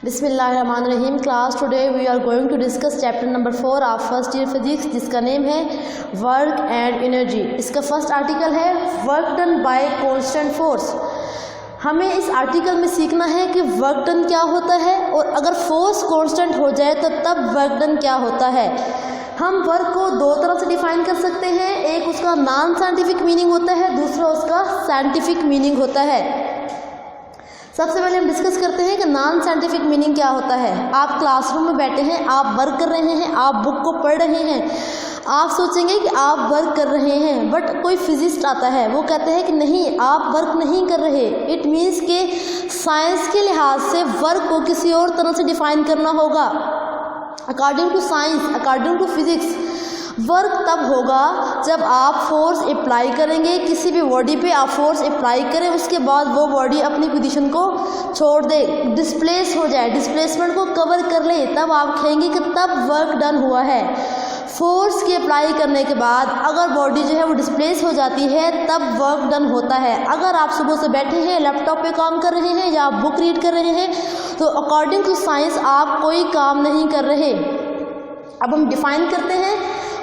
बिस्मिल्लाहिर्रहमानिर्रहीम। Class today we are going to discuss chapter number 4 of first year physics, जिसका name है work and energy. इसका first article है work done by constant force. हमें इस article में सीखना है कि वर्क डन क्या होता है और अगर फोर्स कांस्टेंट हो जाए तो तब वर्क डन क्या होता है। हम वर्क को दो तरह से डिफाइन कर सकते हैं, एक उसका नॉन साइंटिफिक मीनिंग होता है, दूसरा उसका साइंटिफिक मीनिंग होता है। सबसे पहले हम डिस्कस करते हैं कि नॉन साइंटिफिक मीनिंग क्या होता है। आप क्लासरूम में बैठे हैं, आप वर्क कर रहे हैं, आप बुक को पढ़ रहे हैं, आप सोचेंगे कि आप वर्क कर रहे हैं, बट कोई फिजिस्ट आता है, वो कहते हैं कि नहीं, आप वर्क नहीं कर रहे। इट मीन्स कि साइंस के लिहाज से वर्क को किसी और तरह से डिफाइन करना होगा। According to science, according to physics, work तब होगा जब आप फोर्स अप्लाई करेंगे, किसी भी बॉडी पे आप फोर्स अप्लाई करें, उसके बाद वो बॉडी अपनी पोजीशन को छोड़ दे, डिस्प्लेस हो जाए, डिस्प्लेसमेंट को कवर कर ले, तब आप कहेंगे कि तब वर्क डन हुआ है। फोर्स के अप्लाई करने के बाद अगर बॉडी जो है वो डिस्प्लेस हो जाती है तब वर्क डन होता है। अगर आप सुबह से बैठे हैं, लैपटॉप पे काम कर रहे हैं या आप बुक रीड कर रहे हैं, तो अकॉर्डिंग टू साइंस आप कोई काम नहीं कर रहे। अब हम डिफाइन करते हैं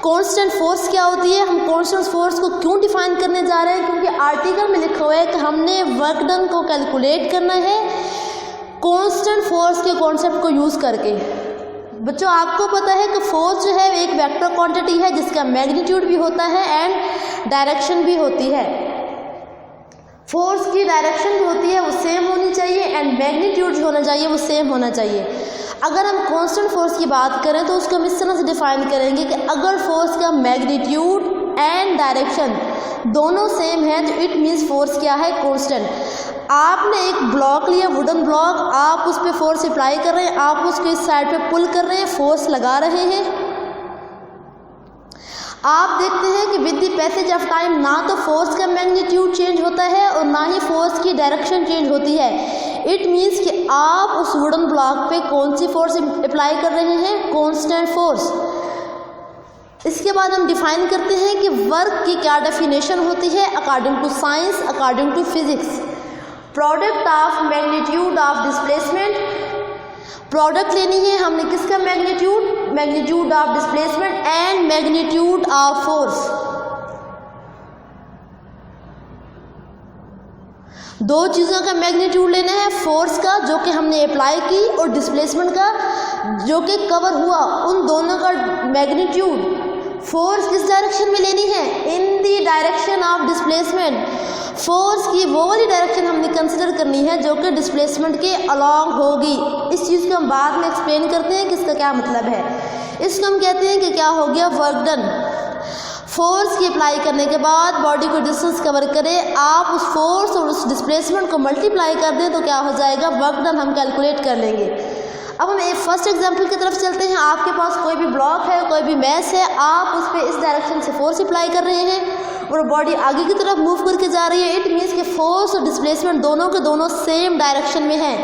कांस्टेंट फोर्स क्या होती है। हम कांस्टेंट फोर्स को क्यों डिफाइन करने जा रहे हैं, क्योंकि आर्टिकल में लिखा हुआ है कि हमने वर्क डन को कैलकुलेट करना है कांस्टेंट फोर्स के कॉन्सेप्ट को यूज़ करके। बच्चों, आपको पता है कि फोर्स जो है एक वेक्टर क्वांटिटी है जिसका मैग्नीट्यूड भी होता है एंड डायरेक्शन भी होती है। फोर्स की डायरेक्शन जो होती है वो सेम होनी चाहिए एंड मैग्नीट्यूड जो होना चाहिए वो सेम होना चाहिए। अगर हम कांस्टेंट फोर्स की बात करें तो उसको हम इस तरह से डिफाइन करेंगे कि अगर फोर्स का मैग्नीट्यूड एंड डायरेक्शन दोनों सेम है तो इट मीन्स फोर्स क्या है, कांस्टेंट। आपने एक ब्लॉक लिया, वुडन ब्लॉक, आप उस पर फोर्स अप्लाई कर रहे हैं, आप उसको इस साइड पे पुल कर रहे हैं, फोर्स लगा रहे हैं। आप देखते हैं कि with the passage of time ना तो फोर्स का मैग्नीट्यूड चेंज होता है और ना ही फोर्स की डायरेक्शन चेंज होती है। इट मीन्स कि आप उस वुडन ब्लॉक पे कौन सी फोर्स अप्लाई कर रहे हैं, कांस्टेंट फोर्स। इसके बाद हम डिफाइन करते हैं कि वर्क की क्या डेफिनेशन होती है according to science, according to physics. Product of magnitude of displacement, product लेनी है हमने किसका, magnitude, magnitude of displacement and magnitude of force. दो चीज़ों का मैग्नीट्यूड लेना है, फोर्स का जो कि हमने अप्लाई की और डिस्प्लेसमेंट का जो कि कवर हुआ, उन दोनों का मैग्नीट्यूड। फोर्स किस डायरेक्शन में लेनी है, in the direction of displacement. Force की वो वाली डायरेक्शन हमने कंसिडर करनी है जो कि डिस्प्लेसमेंट के अलॉन्ग होगी। इस चीज़ को हम बाद में एक्सप्लेन करते हैं कि इसका क्या मतलब है। इसको हम कहते हैं कि क्या हो गया, वर्क डन। फोर्स की अप्लाई करने के बाद बॉडी को डिस्टेंस कवर करें, आप उस फोर्स और उस डिस्प्लेसमेंट को मल्टीप्लाई कर दें तो क्या हो जाएगा, वर्क डन हम कैलकुलेट कर लेंगे। अब हम एक फर्स्ट एग्जांपल की तरफ चलते हैं। आपके पास कोई भी ब्लॉक है, कोई भी मैस है, आप उस पर इस डायरेक्शन से फोर्स अप्लाई कर रहे हैं और बॉडी आगे की तरफ मूव करके जा रही है। इट मीन्स कि फोर्स और डिस्प्लेसमेंट दोनों के दोनों सेम डायरेक्शन में हैं।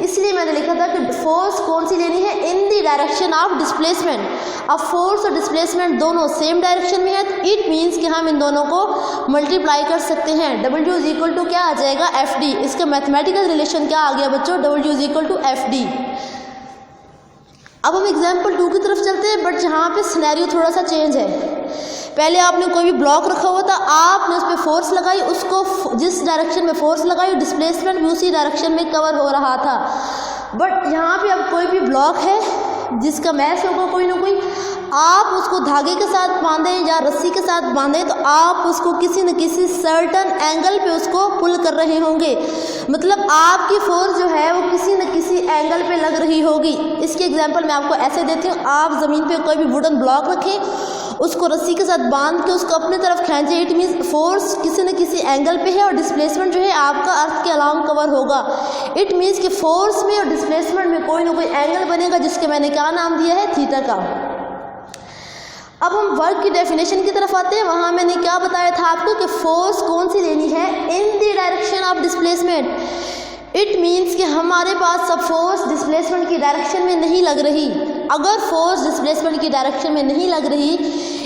इसलिए मैंने लिखा था कि फोर्स कौन सी लेनी है, in the direction of displacement. अब फोर्स और डिस्प्लेसमेंट दोनों सेम डायरेक्शन में है, इट मीन्स कि हम इन दोनों को मल्टीप्लाई कर सकते हैं। W इज इक्वल टू क्या आ जाएगा, FD। इसका मैथमेटिकल रिलेशन क्या आ गया बच्चों, W is equal to FD। अब हम एग्जाम्पल 2 की तरफ चलते हैं, बट जहाँ पे सिनेरियो थोड़ा सा चेंज है। पहले आपने कोई भी ब्लॉक रखा हुआ था, आपने उस पर फोर्स लगाई, उसको जिस डायरेक्शन में फोर्स लगाई डिस्प्लेसमेंट भी उसी डायरेक्शन में कवर हो रहा था। बट यहाँ पे अब कोई भी ब्लॉक है जिसका मैस होगा कोई ना कोई, आप उसको धागे के साथ बांधें या रस्सी के साथ बांधें तो आप उसको किसी न किसी सर्टन एंगल पे उसको पुल कर रहे होंगे। मतलब आपकी फोर्स जो है वो किसी न किसी एंगल पे लग रही होगी। इसके एग्जांपल मैं आपको ऐसे देती हूँ। आप ज़मीन पे कोई भी वुडन ब्लॉक रखें, उसको रस्सी के साथ बांध के उसको अपनी तरफ खींचें, इट मीन्स फोर्स किसी न किसी एंगल पे है और डिस्प्लेसमेंट जो है आपका अर्थ के अलाउंग कवर होगा। इट मीन्स कि फोर्स में और डिस्प्लेसमेंट में कोई ना कोई एंगल बनेगा जिसके मैंने क्या नाम दिया है, थीटा का। अब हम वर्क की डेफिनेशन की तरफ आते हैं। वहाँ मैंने क्या बताया था आपको कि फोर्स कौन सी लेनी है, in the direction of displacement. It means कि हमारे पास सब फोर्स डिस्प्लेसमेंट की डायरेक्शन में नहीं लग रही। अगर फोर्स डिस्प्लेसमेंट की डायरेक्शन में नहीं लग रही,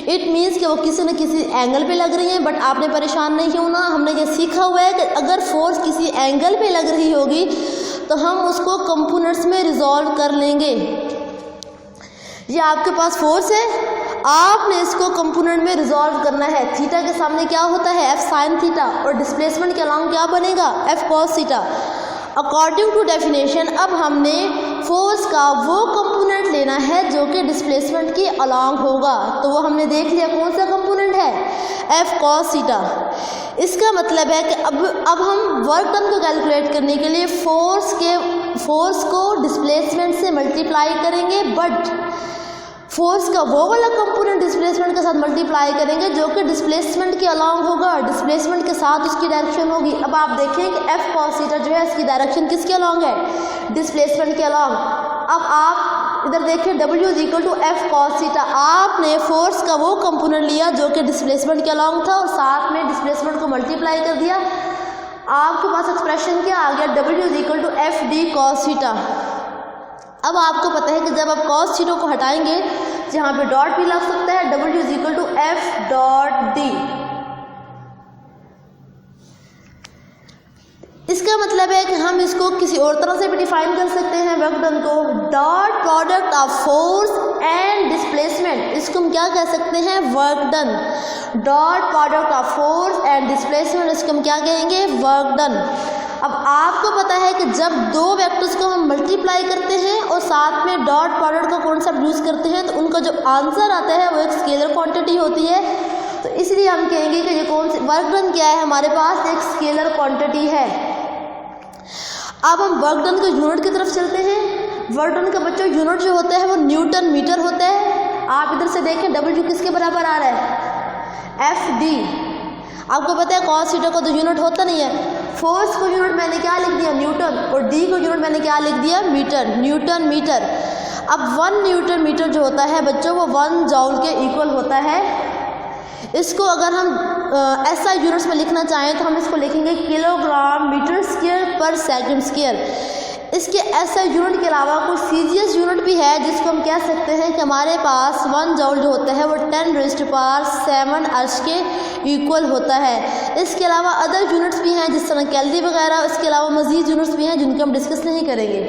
इट मीन्स कि वो किसी न किसी एंगल पे लग रही हैं। बट आपने परेशान नहीं होना, हमने ये सीखा हुआ है कि अगर फोर्स किसी एंगल पे लग रही होगी तो हम उसको कंपोनेंट्स में रिजॉल्व कर लेंगे। ये आपके पास फोर्स है, आपने इसको कंपोनेंट में रिजॉल्व करना है। थीटा के सामने क्या होता है, एफ साइन थीटा, और डिस्प्लेसमेंट के अलाउंग क्या बनेगा, F cos theta. According to definition अब हमने फोर्स का वो कंपोनेंट लेना है जो कि डिस्प्लेसमेंट के अलाउंग होगा। तो वो हमने देख लिया कौन सा कंपोनेंट है, एफ कॉस थीटा। इसका मतलब है कि अब हम वर्क डन को कैलकुलेट करने के लिए फोर्स को डिस्प्लेसमेंट से मल्टीप्लाई करेंगे, बट फोर्स का वो वाला कंपोनेंट डिस्प्लेसमेंट के साथ मल्टीप्लाई करेंगे जो कि डिस्प्लेसमेंट के अलाउंग होगा, डिस्प्लेसमेंट के साथ उसकी डायरेक्शन होगी। अब आप देखें कि एफ कॉस थीटा जो है इसकी डायरेक्शन किसके अलाउंग है, डिस्प्लेसमेंट के अलाउंग। अब आप इधर देखिए W is equal to F cos theta, आपने फोर्स का वो कंपोनेंट लिया जो कि डिस्प्लेसमेंट के अलाउंग था और साथ में डिस्प्लेसमेंट को मल्टीप्लाई कर दिया। आपके पास एक्सप्रेशन क्या आ गया, W is equal to F D cos theta. अब आपको पता है कि जब आप कॉस थीटा को हटाएंगे, जहाँ पे डॉट भी लग सकता है, W is equal to F dot D. इसका मतलब है कि हम इसको किसी और तरह से भी डिफाइन कर सकते हैं वर्क डन को, dot product of force and displacement. इसको हम क्या कह सकते हैं, work done. Dot product of force and displacement, इसको हम क्या कहेंगे, वर्क डन। अब आपको पता है कि जब दो वेक्टर्स को हम मल्टीप्लाई करते हैं और साथ में डॉट प्रोडक्ट का कॉन्सेप्ट यूज करते हैं तो उनका जो आंसर आता है वो एक स्केलर क्वांटिटी होती है। तो इसलिए हम कहेंगे कि ये कौन सी वर्क डन क्या है, हमारे पास एक स्केलर क्वांटिटी है। अब हम वर्क डन के यूनिट की तरफ चलते हैं। वर्क डन का बच्चों यूनिट जो होता है वो न्यूटन मीटर होता है। आप इधर से देखें W किसके बराबर आ रहा है, एफ डी। आपको पता है कॉस थीटा का तो यूनिट होता नहीं है। फोर्स को यूनिट मैंने क्या लिख दिया, न्यूटन, और डी को यूनिट मैंने क्या लिख दिया, मीटर, न्यूटन मीटर। अब 1 न्यूटन मीटर जो होता है बच्चों वो 1 जॉउल के इक्वल होता है। इसको अगर हम ऐसा यूनिट्स में लिखना चाहें तो हम इसको लिखेंगे किलोग्राम मीटर स्क्वायर पर सेकंड स्क्वायर। इसके ऐसा यूनिट के अलावा कुछ सीजीएस यूनिट भी है जिसको हम कह सकते हैं कि हमारे पास 1 जॉउल जो होता है वो 10⁻⁷ अर्श के इक्वल होता है। इसके अलावा अदर यूनिट्स भी हैं जिस तरह कैलोरी वगैरह, इसके अलावा मजीद यूनिट्स भी हैं जिनको हम डिस्कस नहीं करेंगे।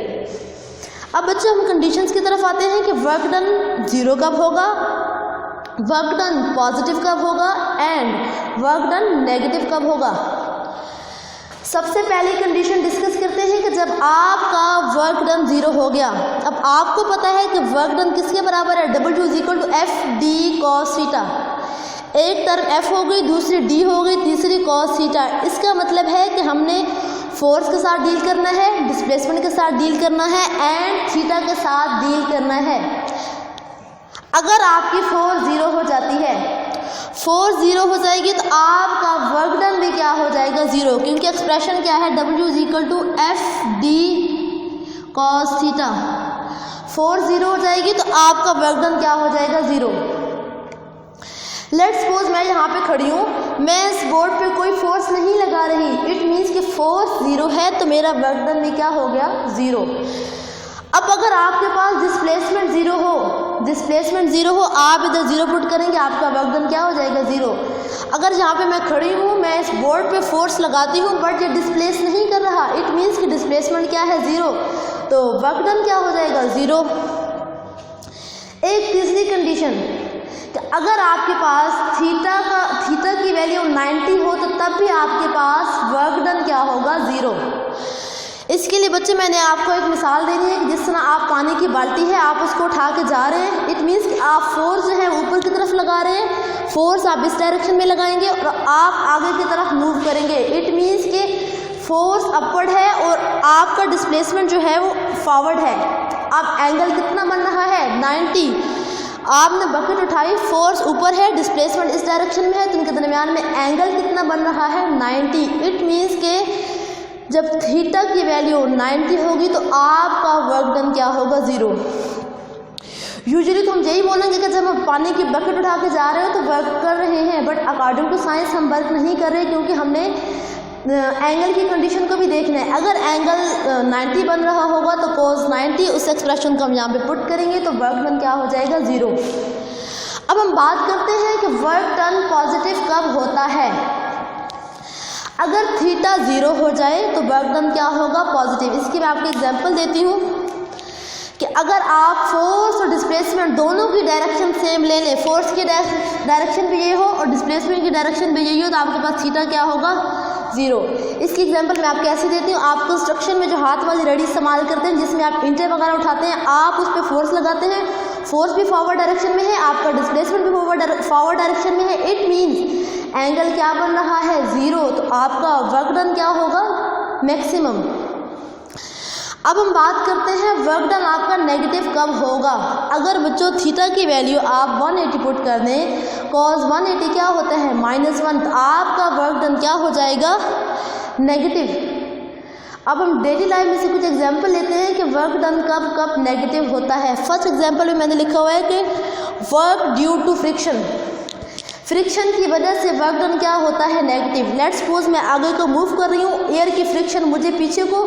अब बच्चों हम कंडीशंस की तरफ आते हैं कि वर्क डन 0 कब होगा, वर्क डन पॉजिटिव कब होगा एंड वर्क डन नेगेटिव कब होगा। सबसे पहली कंडीशन डिस्कस करते हैं कि जब आपका वर्क डन 0 हो गया। अब आपको पता है कि वर्क डन किसके बराबर है, W is equal to F D cos theta. एक टर्म एफ हो गई, दूसरी डी हो गई, तीसरी कॉस थीटा। इसका मतलब है कि हमने फोर्स के साथ डील करना है, डिस्प्लेसमेंट के साथ डील करना है एंड थीटा के साथ डील करना है। अगर आपकी फोर्स 0 हो जाती है, फोर्स 0 हो जाएगी तो आपका वर्क डन भी क्या हो जाएगा, 0, क्योंकि एक्सप्रेशन क्या है, W is equal to F D cos theta. Force 0 हो जाएगी तो आपका वर्क डन क्या हो जाएगा, 0। लेट्स सपोज मैं यहाँ पे खड़ी हूँ, मैं इस बोर्ड पे कोई फोर्स नहीं लगा रही, इट मीन्स कि फोर्स 0 है तो मेरा वर्क डन भी क्या हो गया, 0। अब अगर आपके पास डिस्प्लेसमेंट 0 हो, डिस्प्लेसमेंट 0 हो, आप इधर 0 पुट करेंगे, आपका वर्क डन क्या हो जाएगा, 0। अगर जहाँ पे मैं खड़ी हूँ, मैं इस बोर्ड पे फोर्स लगाती हूँ बट ये डिस्प्लेस नहीं कर रहा, इट मीन्स कि डिस्प्लेसमेंट क्या है, 0, तो वर्क डन क्या हो जाएगा, 0। एक तीसरी कंडीशन, अगर आपके पास थीटा की वैल्यू 90 हो तो तब भी आपके पास वर्क डन क्या होगा, 0। इसके लिए बच्चे मैंने आपको एक मिसाल देनी है कि जिस तरह आप पानी की बाल्टी है, आप उसको उठा के जा रहे हैं, इट मीन्स कि आप फोर्स जो है ऊपर की तरफ लगा रहे हैं, फोर्स आप इस डायरेक्शन में लगाएंगे और आप आगे की तरफ मूव करेंगे, इट मीन्स कि फोर्स अपवर्ड है और आपका डिस्प्लेसमेंट जो है वो फॉरवर्ड है। अब एंगल कितना बन रहा है, 90। आपने बकेट उठाई, फोर्स ऊपर है, डिस्प्लेसमेंट इस डायरेक्शन में है, तो इनके दरमियान में एंगल कितना बन रहा है, 90। इट मीन्स के जब थीटा की वैल्यू 90 होगी तो आपका वर्क डन क्या होगा, 0। यूजुअली तो हम यही बोलेंगे कि जब हम पानी की बकेट उठा के जा रहे हो तो वर्क कर रहे हैं, बट अकॉर्डिंग टू साइंस हम वर्क नहीं कर रहे क्योंकि हमने एंगल की कंडीशन को भी देखना है। अगर एंगल 90 बन रहा होगा तो cos 90 उस एक्सप्रेशन को हम यहाँ पे पुट करेंगे तो वर्क डन क्या हो जाएगा, 0। अब हम बात करते हैं कि वर्क डन पॉजिटिव कब होता है। अगर थीटा 0 हो जाए तो वर्क डन क्या होगा, पॉजिटिव। इसकी मैं आपको एग्जांपल देती हूँ कि अगर आप फोर्स और डिस्प्लेसमेंट दोनों की डायरेक्शन सेम ले लें, फोर्स की डायरेक्शन भी ये हो और डिस्प्लेसमेंट की डायरेक्शन भी यही हो, तो आपके पास थीटा क्या होगा, 0। इसकी एग्जांपल मैं आपको ऐसे देती हूँ। आप कंस्ट्रक्शन में जो हाथ वाली रडी इस्तेमाल करते हैं जिसमें आप ईंटें वगैरह उठाते हैं, आप उस पर फोर्स लगाते हैं, फोर्स भी फॉरवर्ड डायरेक्शन में है, आपका डिस्प्लेसमेंट भी फॉरवर्ड डायरेक्शन में है। इट मीन्स एंगल क्या बन रहा है, 0, तो आपका वर्क डन क्या होगा, मैक्सिमम। अब हम बात करते हैं वर्क डन आपका नेगेटिव कब होगा। अगर बच्चों थीटा की वैल्यू आप 180 पुट कर दें, cos 180 क्या होता है, -1, तो आपका वर्क डन क्या हो जाएगा, नेगेटिव। अब हम डेली लाइफ में से कुछ एग्जांपल लेते हैं कि वर्क डन कब कब नेगेटिव होता है। फर्स्ट एग्जांपल में मैंने लिखा हुआ है कि work due to friction, friction की वजह से वर्क डन क्या होता है, नेगेटिव। लेट्स सपोज मैं आगे को मूव कर रही हूँ, एयर की फ्रिक्शन मुझे पीछे को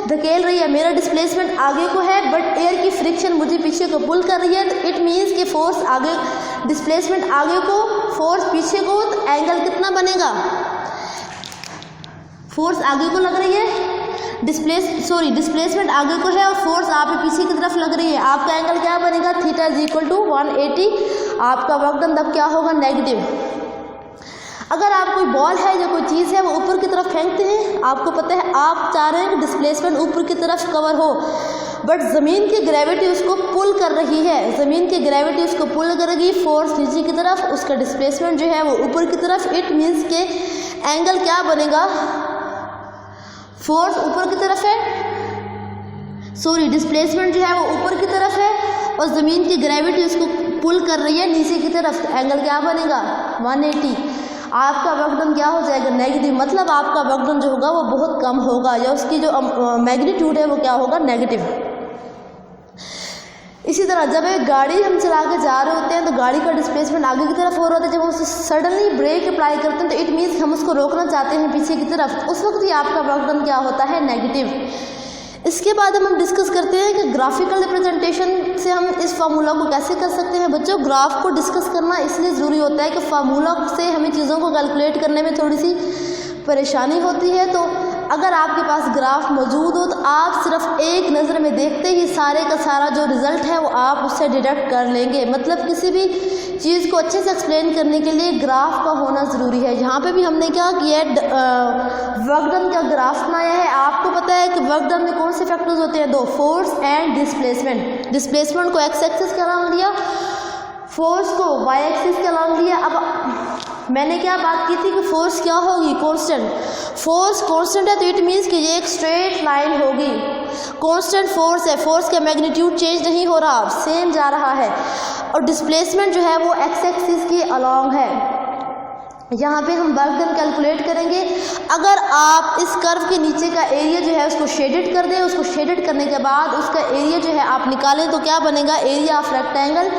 धकेल रही है, मेरा डिस्प्लेसमेंट आगे को है बट एयर की फ्रिक्शन मुझे पीछे को पुल कर रही है, तो इट मीन्स कि फोर्स आगे, डिस्प्लेसमेंट आगे को, फोर्स पीछे को, तो एंगल कितना बनेगा, फोर्स आगे को लग रही है, डिस्प्लेसमेंट आगे को है और फोर्स आप पीछे की तरफ लग रही है, आपका एंगल क्या बनेगा, थीटा इज इक्वल टू 180। आपका वर्क डन तब क्या होगा, नेगेटिव। अगर आप कोई बॉल है या कोई चीज़ है वो ऊपर की तरफ फेंकते हैं, आपको पता है आप चाह रहे हैं कि डिस्प्लेसमेंट ऊपर की तरफ कवर हो, बट ज़मीन की ग्रेविटी उसको पुल कर रही है, ज़मीन की ग्रेविटी उसको पुल करेगी, फोर्स नीचे की तरफ, उसका डिस्प्लेसमेंट जो है वो ऊपर की तरफ। इट मीन्स के एंगल क्या बनेगा, फोर्स ऊपर की तरफ है, डिस्प्लेसमेंट जो है वो ऊपर की तरफ है और ज़मीन की ग्रेविटी उसको पुल कर रही है नीचे की तरफ, तो एंगल क्या बनेगा, 180। आपका वर्क डन क्या हो जाएगा, नेगेटिव। मतलब आपका वर्क डन जो होगा वो बहुत कम होगा या उसकी जो मैग्नीट्यूड है वो क्या होगा, नेगेटिव। इसी तरह जब एक गाड़ी हम चला के जा रहे होते हैं तो गाड़ी का डिस्प्लेसमेंट आगे की तरफ हो रहा होता है, जब हम उसे सडनली ब्रेक अप्लाई करते हैं तो इट मीन्स हम उसको रोकना चाहते हैं पीछे की तरफ, उस वक्त भी आपका वर्क डन क्या होता है, नेगेटिव। इसके बाद हम डिस्कस करते हैं कि ग्राफिकल रिप्रेजेंटेशन से हम इस फार्मूला को कैसे कर सकते हैं। बच्चों ग्राफ को डिस्कस करना इसलिए ज़रूरी होता है कि फार्मूला से हमें चीज़ों को कैलकुलेट करने में थोड़ी सी परेशानी होती है, तो अगर आपके पास ग्राफ मौजूद हो तो आप सिर्फ एक नज़र में देखते ही सारे का सारा जो रिज़ल्ट है वो आप उससे डिडक्ट कर लेंगे। मतलब किसी भी चीज़ को अच्छे से एक्सप्लेन करने के लिए ग्राफ का होना ज़रूरी है। यहाँ पे भी हमने क्या किया है, वर्क डन का ग्राफ बनाया है। आपको पता है कि वर्क डन में कौन से फैक्टर्स होते हैं, 2, फोर्स एंड डिस्प्लेसमेंट। डिस्प्लेसमेंट को एक्स एक्सिस का नाम लिया, फोर्स को वाई एक्सिस का नाम लिया। अब मैंने क्या बात की थी कि फोर्स क्या होगी, कांस्टेंट। फोर्स कांस्टेंट है तो इट मीन्स कि ये एक स्ट्रेट लाइन होगी। कांस्टेंट फोर्स है, फोर्स का मैग्नीट्यूड चेंज नहीं हो रहा, सेम जा रहा है। और डिस्प्लेसमेंट जो है वो एक्स एक्सिस के अलॉन्ग है। यहाँ पे हम वर्क डन कैलकुलेट करेंगे। अगर आप इस कर्व के नीचे का एरिया जो है उसको शेडेड कर दें, उसको शेडेड करने के बाद उसका एरिया जो है आप निकालें तो क्या बनेगा, एरिया ऑफ रेक्टेंगल,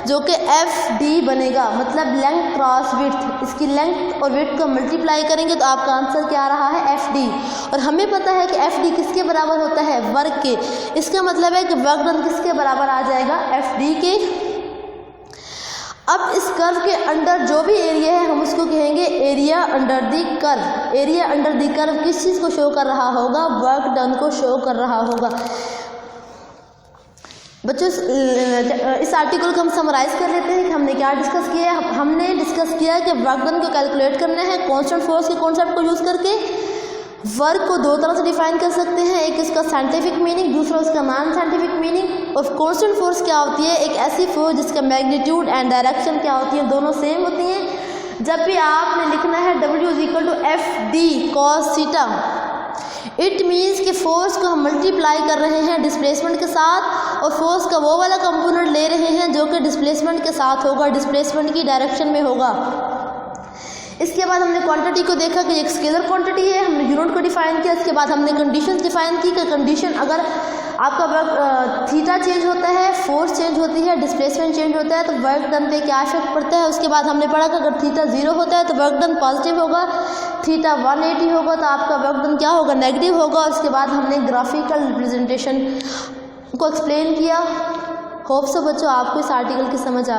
जो कि एफ डी बनेगा। मतलब लेंथ क्रॉस विड्थ, इसकी लेंथ और विड्थ को मल्टीप्लाई करेंगे तो आपका आंसर क्या आ रहा है, एफ डी। और हमें पता है कि एफ डी किसके बराबर होता है, वर्क के। इसका मतलब है कि वर्क डन किसके बराबर आ जाएगा, एफ डी के। अब इस कर्व के अंडर जो भी एरिया है हम उसको कहेंगे area under the curve. Area under the curve किस चीज़ को शो कर रहा होगा, वर्क डन को शो कर रहा होगा। बच्चों इस आर्टिकल को हम समराइज कर लेते हैं कि हमने क्या डिस्कस किया है। हमने डिस्कस किया है कि वर्क डन को कैलकुलेट करना है कांस्टेंट फोर्स के कॉन्सेप्ट को यूज़ करके। वर्क को 2 तरह से डिफाइन कर सकते हैं, एक इसका साइंटिफिक मीनिंग, दूसरा उसका नॉन साइंटिफिक मीनिंग। और कांस्टेंट फोर्स क्या होती है, एक ऐसी फोर्स जिसका मैग्नीट्यूड एंड डायरेक्शन क्या होती है, दोनों सेम होती हैं। जब भी आपने लिखना है W = FD cos theta, it means कि फोर्स को हम मल्टीप्लाई कर रहे हैं डिस्प्लेसमेंट के साथ और फोर्स का वो वाला कंपोनेंट ले रहे हैं जो कि डिस्प्लेसमेंट के साथ होगा, डिस्प्लेसमेंट की डायरेक्शन में होगा। इसके बाद हमने क्वांटिटी को देखा कि एक स्केलर क्वांटिटी है, हमने यूनिट को डिफाइन किया। इसके बाद हमने कंडीशंस डिफाइन की कि कंडीशन अगर आपका वर्क थीटा चेंज होता है, फोर्स चेंज होती है, डिस्प्लेसमेंट चेंज होता है तो वर्क डन पे क्या इफेक्ट पड़ता है। उसके बाद हमने पढ़ा कि अगर थीटा 0 होता है तो वर्क डन पॉजिटिव होगा, थीटा 180 होगा तो आपका वर्क डन क्या होगा, नेगेटिव होगा। उसके बाद हमने ग्राफिकल रिप्रेजेंटेशन को एक्सप्लेन किया। होप सो बच्चों आपको इस आर्टिकल की समझ आ गई।